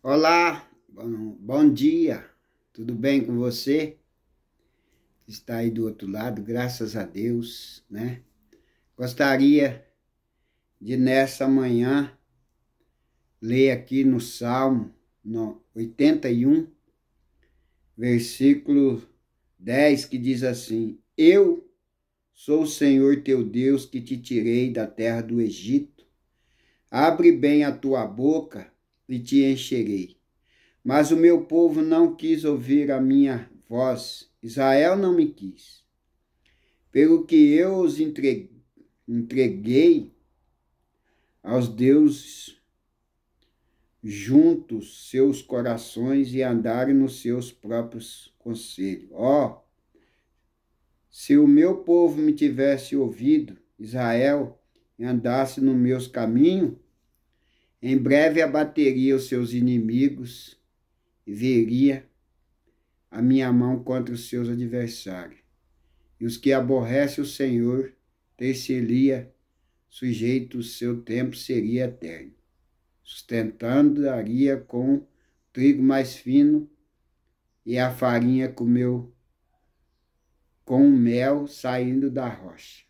Olá, bom dia, tudo bem com você? Está aí do outro lado, graças a Deus, né? Gostaria de nessa manhã ler aqui no Salmo 81, versículo 10, que diz assim: Eu sou o Senhor teu Deus que te tirei da terra do Egito. Abre bem a tua boca e te encherei. Mas o meu povo não quis ouvir a minha voz, Israel não me quis. Pelo que eu os entreguei aos deuses juntos seus corações e andarem nos seus próprios conselhos. Se o meu povo me tivesse ouvido, Israel, e andasse nos meus caminhos, em breve abateria os seus inimigos e veria a minha mão contra os seus adversários. E os que aborrecem o Senhor, ter-se-lhe sujeito, o seu tempo seria eterno. Sustentando daria com trigo mais fino e a farinha com o mel saindo da rocha.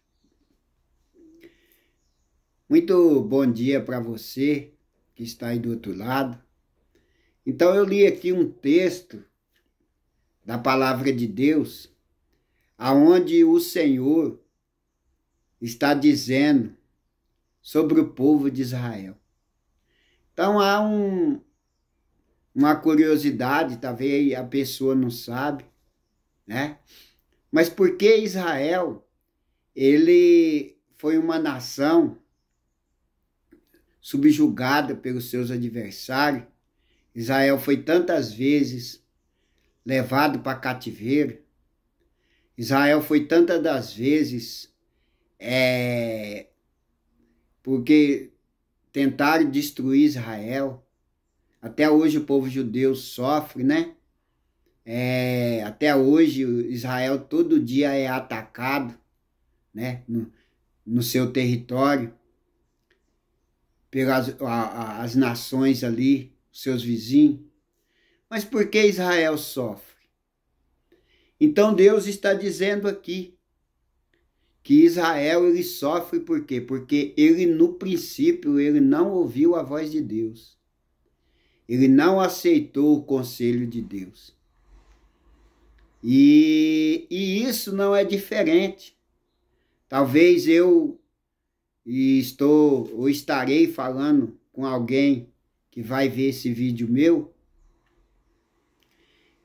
Muito bom dia para você que está aí do outro lado. Então eu li aqui um texto da palavra de Deus, aonde o Senhor está dizendo sobre o povo de Israel. Então há uma curiosidade, talvez a pessoa não sabe, né? Mas por que Israel, ele foi uma nação subjugada pelos seus adversários? Israel foi tantas vezes levado para cativeiro. Israel foi tantas das vezes porque tentaram destruir Israel. Até hoje o povo judeu sofre, né? Até hoje Israel todo dia é atacado, né? No seu território, pelas as nações ali, seus vizinhos. Mas por que Israel sofre? Então Deus está dizendo aqui que Israel ele sofre por quê? Porque ele no princípio ele não ouviu a voz de Deus. Ele não aceitou o conselho de Deus. E isso não é diferente. Talvez eu estou ou estarei falando com alguém que vai ver esse vídeo meu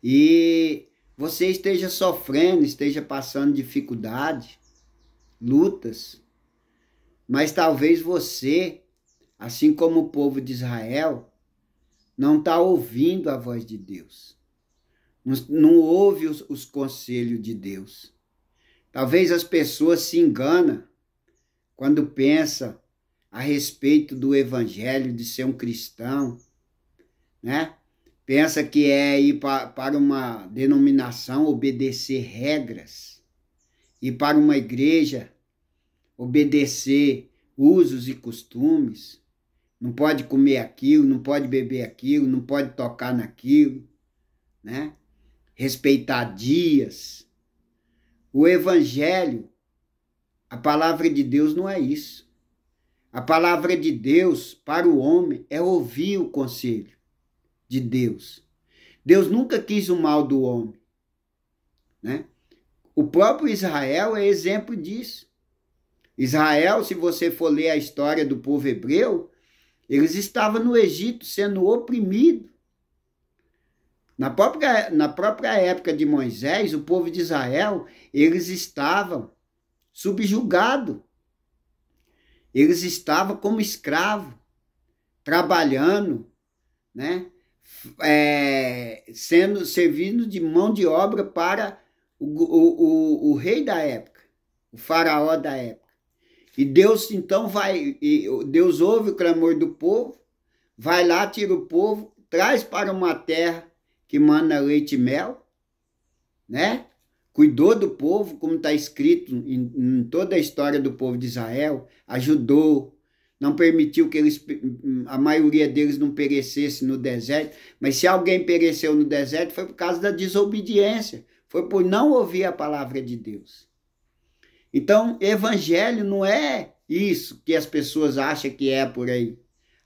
e você esteja sofrendo, esteja passando dificuldade, lutas, mas talvez você, assim como o povo de Israel, não está ouvindo a voz de Deus, não ouve os conselhos de Deus. Talvez as pessoas se enganam quando pensam a respeito do evangelho, de ser um cristão, né? Pensa que é ir para uma denominação obedecer regras, ir para uma igreja obedecer usos e costumes, não pode comer aquilo, não pode beber aquilo, não pode tocar naquilo, né? Respeitar dias. O evangelho, a palavra de Deus não é isso. A palavra de Deus para o homem é ouvir o conselho de Deus. Deus nunca quis o mal do homem, né? O próprio Israel é exemplo disso. Israel, se você for ler a história do povo hebreu, eles estavam no Egito sendo oprimidos. Na própria época de Moisés, o povo de Israel, eles estavam subjugados. Eles estavam como escravos, trabalhando, né? Sendo servindo de mão de obra para o rei da época, o faraó da época. E Deus então Deus ouve o clamor do povo, vai lá, tira o povo, traz para uma terra que mana leite e mel, né? Cuidou do povo, como está escrito em toda a história do povo de Israel, ajudou não permitiu que a maioria deles não perecesse no deserto, mas se alguém pereceu no deserto foi por causa da desobediência, foi por não ouvir a palavra de Deus. Então, evangelho não é isso que as pessoas acham que é por aí.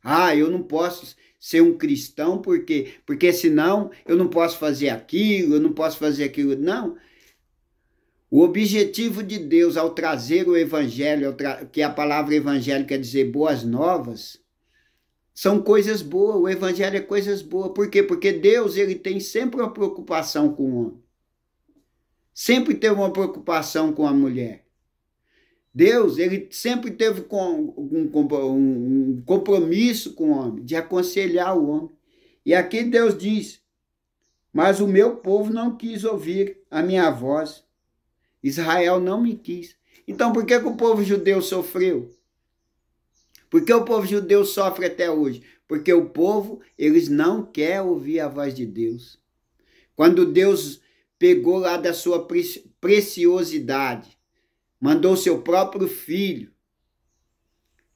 Ah, eu não posso ser um cristão porque senão eu não posso fazer aquilo, eu não posso fazer aquilo. Não. O objetivo de Deus ao trazer o evangelho, que a palavra evangelho quer dizer boas novas, são coisas boas. O evangelho é coisas boas. Por quê? Porque Deus, ele tem sempre uma preocupação com o homem. Sempre teve uma preocupação com a mulher. Deus, ele sempre teve um compromisso com o homem, de aconselhar o homem. E aqui Deus diz, mas o meu povo não quis ouvir a minha voz. Israel não me quis. Então, por que o povo judeu sofreu? Por que o povo judeu sofre até hoje? Porque o povo, eles não querem ouvir a voz de Deus. Quando Deus pegou lá da sua preciosidade, mandou seu próprio filho,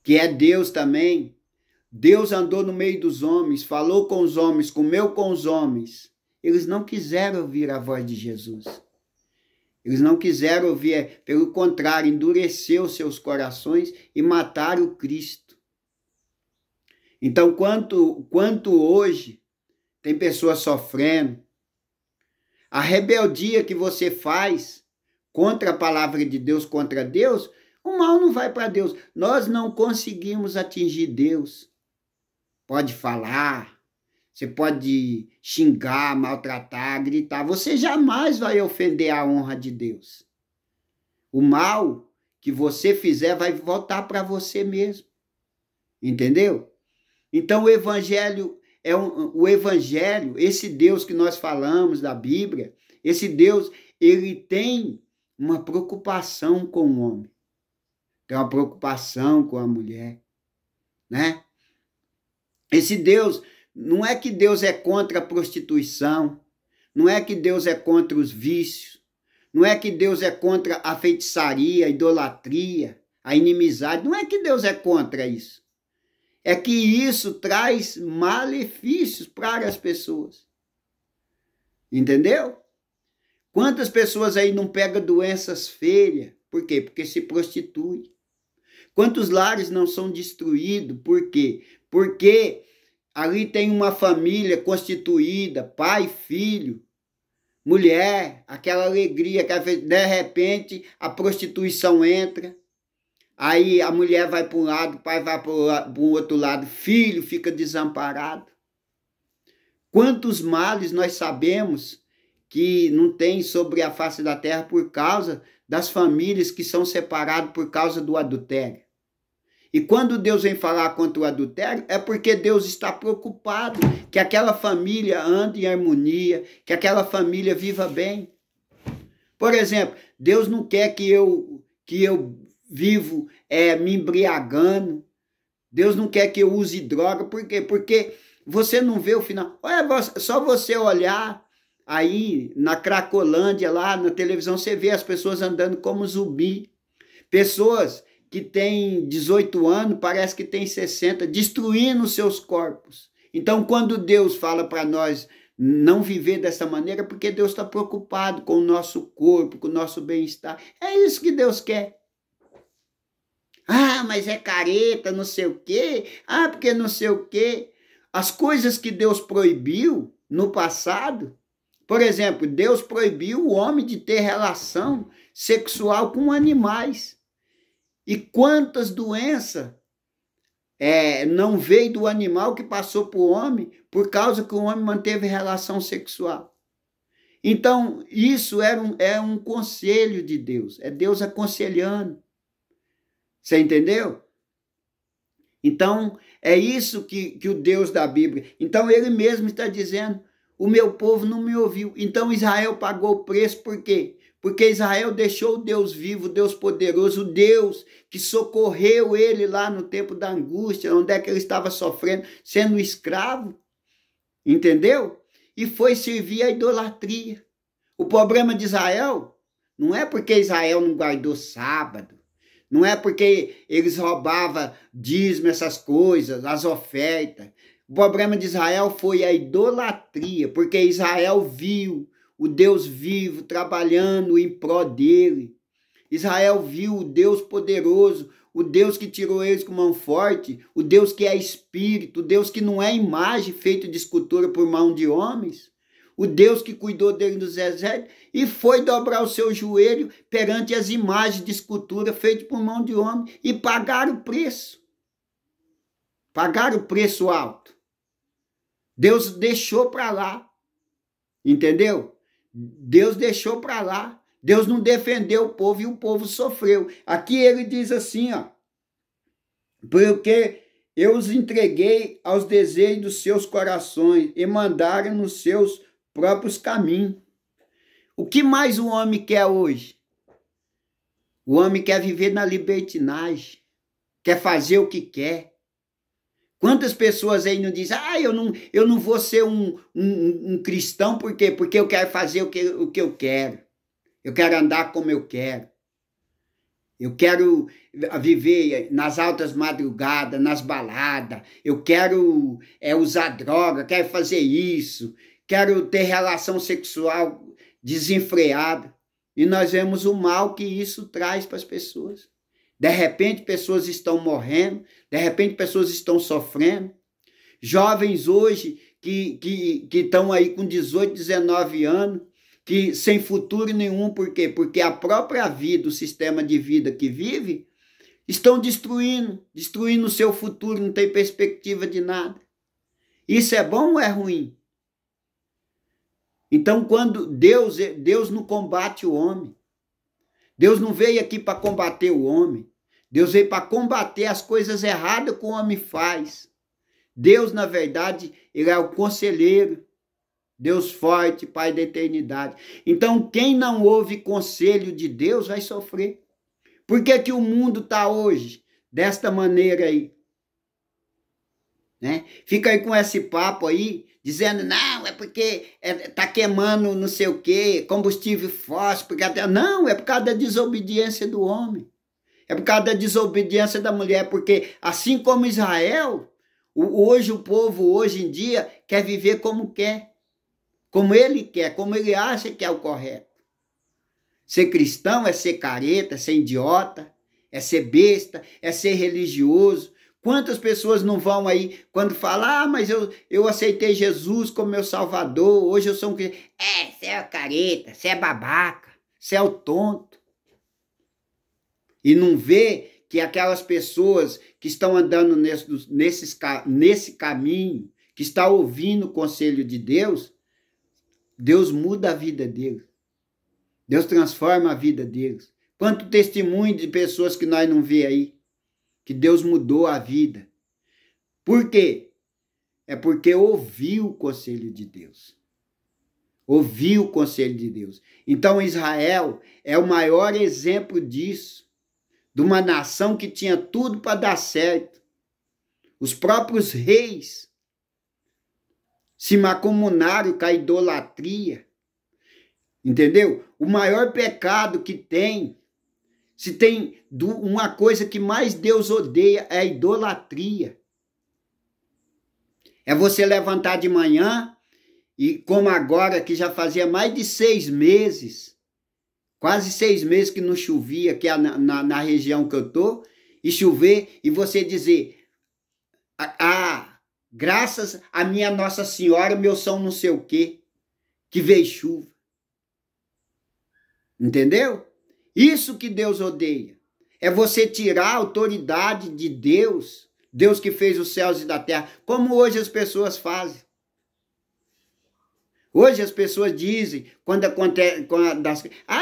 que é Deus também, Deus andou no meio dos homens, falou com os homens, comeu com os homens. Eles não quiseram ouvir a voz de Jesus. Eles não quiseram ouvir, pelo contrário, endureceu seus corações e mataram o Cristo. Então, quanto hoje tem pessoas sofrendo, a rebeldia que você faz contra a palavra de Deus, contra Deus, o mal não vai para Deus. Nós não conseguimos atingir Deus. Pode falar, você pode xingar, maltratar, gritar. Você jamais vai ofender a honra de Deus. O mal que você fizer vai voltar para você mesmo. Entendeu? Então o evangelho esse Deus que nós falamos da Bíblia, esse Deus, ele tem uma preocupação com o homem. Tem uma preocupação com a mulher, né? Esse Deus, não é que Deus é contra a prostituição, não é que Deus é contra os vícios, não é que Deus é contra a feitiçaria, a idolatria, a inimizade, não é que Deus é contra isso. É que isso traz malefícios para as pessoas. Entendeu? Quantas pessoas aí não pegam doenças feias? Por quê? Porque se prostituem. Quantos lares não são destruídos? Por quê? Porque ali tem uma família constituída, pai, filho, mulher, aquela alegria, que de repente a prostituição entra, aí a mulher vai para um lado, o pai vai para o outro lado, filho fica desamparado. Quantos males nós sabemos que não tem sobre a face da terra por causa das famílias que são separadas por causa do adultério. E quando Deus vem falar contra o adultério, é porque Deus está preocupado que aquela família ande em harmonia, que aquela família viva bem. Por exemplo, Deus não quer que eu vivo me embriagando. Deus não quer que eu use droga. Por quê? Porque você não vê o final. Olha, só você olhar aí na Cracolândia, lá na televisão, você vê as pessoas andando como zumbi. Pessoas que têm 18 anos, parece que tem 60, destruindo seus corpos. Então, quando Deus fala para nós não viver dessa maneira, porque Deus está preocupado com o nosso corpo, com o nosso bem-estar. É isso que Deus quer. Ah, mas é careta, não sei o quê. Ah, porque não sei o quê. As coisas que Deus proibiu no passado, por exemplo, Deus proibiu o homem de ter relação sexual com animais. E quantas doenças não veio do animal que passou para o homem por causa que o homem manteve relação sexual. Então, isso é um conselho de Deus. É Deus aconselhando. Você entendeu? Então, é isso que o Deus da Bíblia... Então, ele mesmo está dizendo, o meu povo não me ouviu. Então, Israel pagou o preço, por quê? Porque Israel deixou o Deus vivo, o Deus poderoso, o Deus que socorreu ele lá no tempo da angústia, onde é que ele estava sofrendo, sendo escravo, entendeu? E foi servir a idolatria. O problema de Israel não é porque Israel não guardou sábado, Não é porque eles roubavam dízimo, essas coisas, as ofertas. O problema de Israel foi a idolatria, porque Israel viu o Deus vivo trabalhando em pró dele. Israel viu o Deus poderoso, o Deus que tirou eles com mão forte, o Deus que é espírito, o Deus que não é imagem feita de escultura por mão de homens, o Deus que cuidou dele dos exércitos e foi dobrar o seu joelho perante as imagens de escultura feitas por mão de homem e pagaram o preço. Pagaram o preço alto. Deus deixou para lá. Entendeu? Deus deixou para lá. Deus não defendeu o povo e o povo sofreu. Aqui ele diz assim, ó. Porque eu os entreguei aos desejos dos seus corações e mandaram nos seus próprios caminhos. O que mais o homem quer hoje? O homem quer viver na libertinagem. Quer fazer o que quer. Quantas pessoas aí não dizem, eu não vou ser um cristão, por quê? Porque eu quero fazer o que eu quero. Eu quero andar como eu quero. Eu quero viver nas altas madrugadas, nas baladas. Eu quero usar droga, quero fazer isso. Quero ter relação sexual desenfreada. E nós vemos o mal que isso traz para as pessoas. De repente, pessoas estão morrendo. De repente, pessoas estão sofrendo. Jovens hoje que estão aí com 18, 19 anos, que sem futuro nenhum, por quê? Porque a própria vida, o sistema de vida que vive, estão destruindo o seu futuro, não tem perspectiva de nada. Isso é bom ou é ruim? Então, quando Deus não combate o homem, Deus não veio aqui para combater o homem, Deus veio para combater as coisas erradas que o homem faz. Deus, na verdade, ele é o conselheiro, Deus forte, Pai da eternidade. Então, quem não ouve conselho de Deus vai sofrer. Por que o mundo está hoje desta maneira aí? Né? Fica aí com esse papo aí, dizendo, não, é porque está queimando não sei o quê, combustível fóssil, porque até... Não, é por causa da desobediência do homem. É por causa da desobediência da mulher, porque assim como Israel, hoje o povo, hoje em dia, quer viver como quer. Como ele quer, como ele acha que é o correto. Ser cristão é ser careta, é ser idiota, é ser besta, é ser religioso. Quantas pessoas não vão aí, quando falam, mas eu aceitei Jesus como meu salvador, hoje eu sou um cristão. Você é careta, você é babaca, você é o tonto. E não vê que aquelas pessoas que estão andando nesse caminho, que estão ouvindo o conselho de Deus, Deus muda a vida deles. Deus transforma a vida deles. Quanto testemunho de pessoas que nós não vê aí, que Deus mudou a vida. Por quê? É porque ouviu o conselho de Deus. Ouviu o conselho de Deus. Então Israel é o maior exemplo disso, de uma nação que tinha tudo para dar certo. Os próprios reis se macomunaram com a idolatria. Entendeu? O maior pecado que tem, se tem uma coisa que mais Deus odeia, é a idolatria. É você levantar de manhã, e como agora, que já fazia mais de 6 meses, quase 6 meses que não chovia aqui na região que eu estou, e chover, e você dizer, graças a minha Nossa Senhora, meu São não sei o quê, que veio chuva. Entendeu? Isso que Deus odeia. É você tirar a autoridade de Deus, Deus que fez os céus e da terra, como hoje as pessoas fazem. Hoje as pessoas dizem, quando acontece,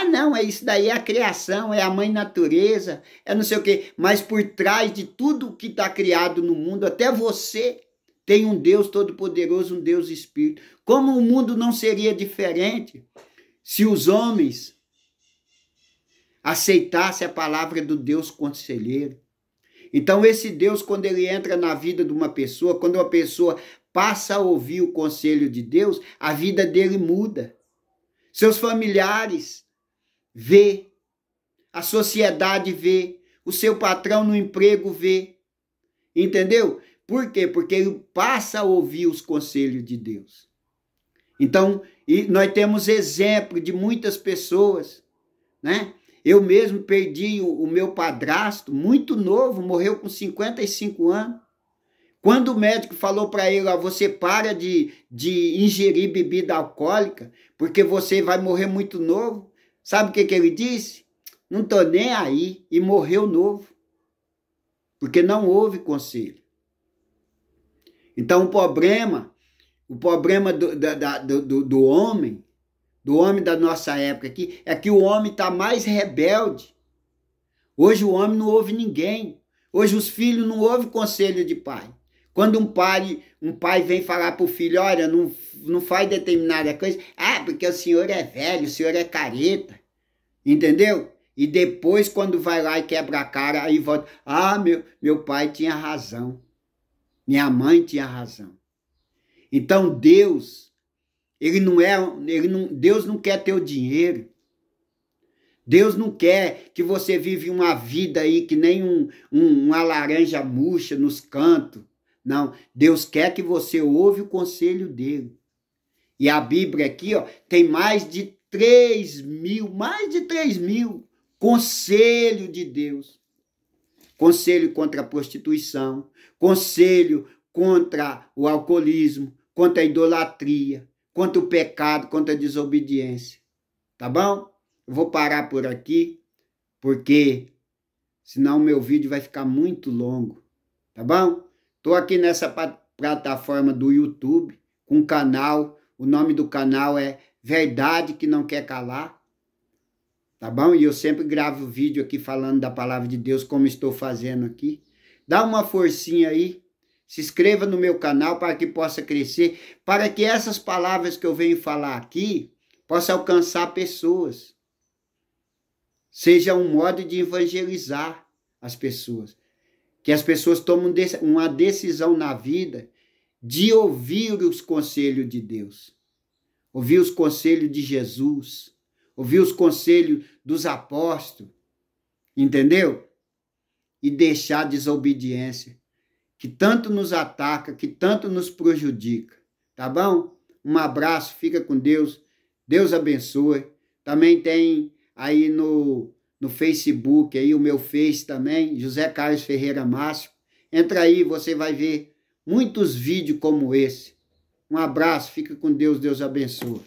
não, isso daí é a criação, é a mãe natureza, é não sei o quê. Mas por trás de tudo que está criado no mundo, até você tem um Deus todo-poderoso, um Deus espírito. Como o mundo não seria diferente se os homens aceitassem a palavra do Deus conselheiro? Então esse Deus, quando ele entra na vida de uma pessoa, quando uma pessoa passa a ouvir o conselho de Deus, a vida dele muda. Seus familiares vê, a sociedade vê, o seu patrão no emprego vê. Entendeu? Por quê? Porque ele passa a ouvir os conselhos de Deus. Então, nós temos exemplo de muitas pessoas, né? Eu mesmo perdi o meu padrasto, muito novo, morreu com 55 anos. Quando o médico falou para ele, ó, você para de ingerir bebida alcoólica, porque você vai morrer muito novo. Sabe o que ele disse? Não estou nem aí. E morreu novo. Porque não houve conselho. Então o problema do homem da nossa época aqui, é que o homem está mais rebelde. Hoje o homem não ouve ninguém. Hoje os filhos não ouvem conselho de pai. Quando um pai vem falar para o filho, olha, não faz determinada coisa, porque o senhor é velho, o senhor é careta, entendeu? E depois, quando vai lá e quebra a cara, aí volta, meu pai tinha razão, minha mãe tinha razão. Então Deus, Deus não quer teu dinheiro. Deus não quer que você vive uma vida aí que nem uma laranja murcha nos cantos. Não, Deus quer que você ouve o conselho dele. E a Bíblia aqui, ó, tem mais de 3 mil conselho de Deus. Conselho contra a prostituição, conselho contra o alcoolismo, contra a idolatria, contra o pecado, contra a desobediência. Tá bom? Eu vou parar por aqui, porque senão o meu vídeo vai ficar muito longo. Tá bom? Estou aqui nessa plataforma do YouTube, com um canal, o nome do canal é Verdade que Não Quer Calar. Tá bom? E eu sempre gravo vídeo aqui falando da palavra de Deus, como estou fazendo aqui. Dá uma forcinha aí. Se inscreva no meu canal para que possa crescer, para que essas palavras que eu venho falar aqui possam alcançar pessoas. Seja um modo de evangelizar as pessoas. Que as pessoas tomem uma decisão na vida de ouvir os conselhos de Deus. Ouvir os conselhos de Jesus. Ouvir os conselhos dos apóstolos. Entendeu? E deixar a desobediência, que tanto nos ataca, que tanto nos prejudica. Tá bom? Um abraço, fica com Deus. Deus abençoe. Também tem aí no Facebook, aí o meu Face também, José Carlos Ferreira Márcio. Entra aí, você vai ver muitos vídeos como esse. Um abraço, fica com Deus, Deus abençoe.